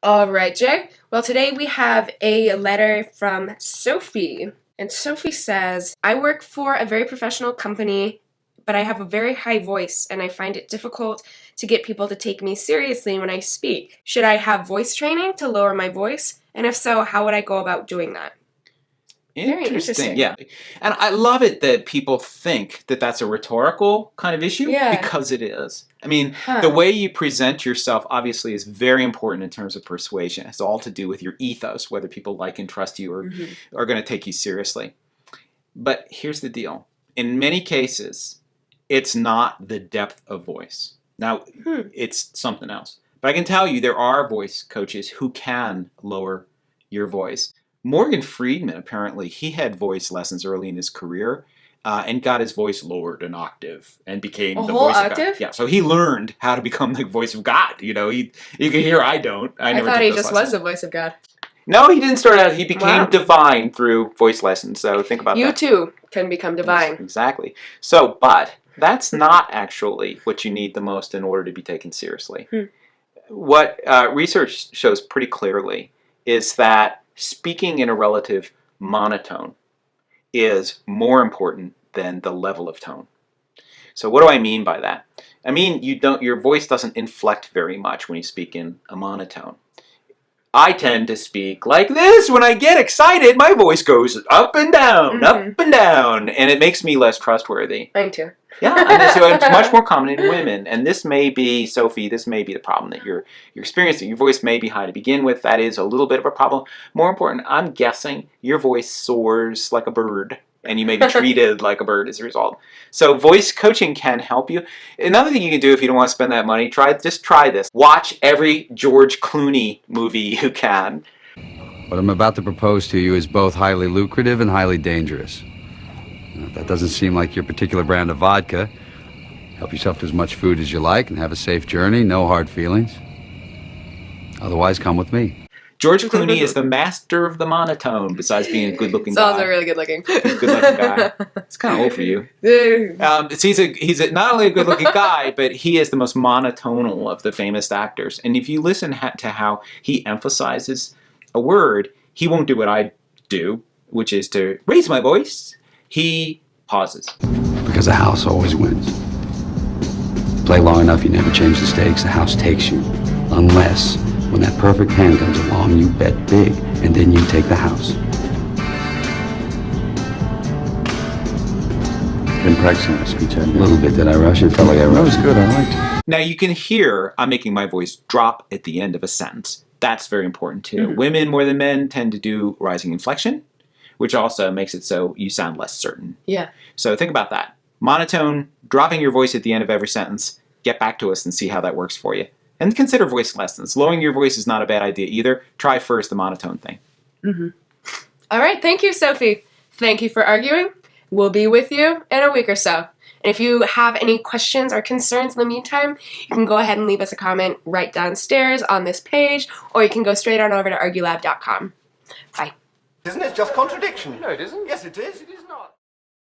All right, Jay. Well, today we have a letter from Sophie. And Sophie says, I work for a very professional company, but I have a very high voice and I find it difficult to get people to take me seriously when I speak. Should I have voice training to lower my voice? And if so, how would I go about doing that? Very interesting. Yeah. And I love it that people think that that's a rhetorical kind of issue, because it is. I mean, the way you present yourself obviously is very important in terms of persuasion. It's all to do with your ethos, whether people like and trust you or are going to take you seriously. But here's the deal. In many cases, it's not the depth of voice. Now, it's something else. But I can tell you there are voice coaches who can lower your voice. Morgan Freeman, apparently, he had voice lessons early in his career and got his voice lowered an octave and became the voice of God. Yeah, so he learned how to become the voice of God. You know, you can hear I don't. I thought he just was the voice of God. No, he didn't start out. He became divine through voice lessons. So think about that. You too can become divine. Yes, exactly. So, but that's not actually what you need the most in order to be taken seriously. What research shows pretty clearly is that speaking in a relative monotone is more important than the level of tone. So what do I mean by that? I mean your voice doesn't inflect very much when you speak in a monotone. I tend to speak like this when I get excited. My voice goes up and down, and it makes me less trustworthy. Mine too. Yeah, and so it's much more common in women. And this may be, Sophie, this may be the problem that you're experiencing. Your voice may be high to begin with. That is a little bit of a problem. More important, I'm guessing your voice soars like a bird, and you may be treated like a bird as a result. So voice coaching can help you. Another thing you can do if you don't want to spend that money, just try this. Watch every George Clooney movie you can. What I'm about to propose to you is both highly lucrative and highly dangerous. If that doesn't seem like your particular brand of vodka, help yourself to as much food as you like and have a safe journey, no hard feelings. Otherwise, come with me. George Clooney is the master of the monotone, besides being a good-looking guy. He's also really good-looking. He's a good-looking guy. It's kind of old for you. He's not only a good-looking guy, but he is the most monotonal of the famous actors. And if you listen to how he emphasizes a word, he won't do what I do, which is to raise my voice. He pauses. Because the house always wins. Play long enough, you never change the stakes. The house takes you. Unless, when that perfect hand comes along, you bet big, and then you take the house. Been practicing my speech, haven't you? A little bit. Did I rush it? Felt like I rushed. That was good. I liked it. Now, you can hear I'm making my voice drop at the end of a sentence. That's very important, too. Women, more than men, tend to do rising inflection, which also makes it so you sound less certain. Yeah. So think about that. Monotone, dropping your voice at the end of every sentence. Get back to us and see how that works for you. And consider voice lessons. Lowering your voice is not a bad idea either. Try first the monotone thing. All right. Thank you, Sophie. Thank you for arguing. We'll be with you in a week or so. And if you have any questions or concerns in the meantime, you can go ahead and leave us a comment right downstairs on this page, or you can go straight on over to ArgueLab.com. Bye. Isn't it just contradiction? No, it isn't. Yes, it is. It is not.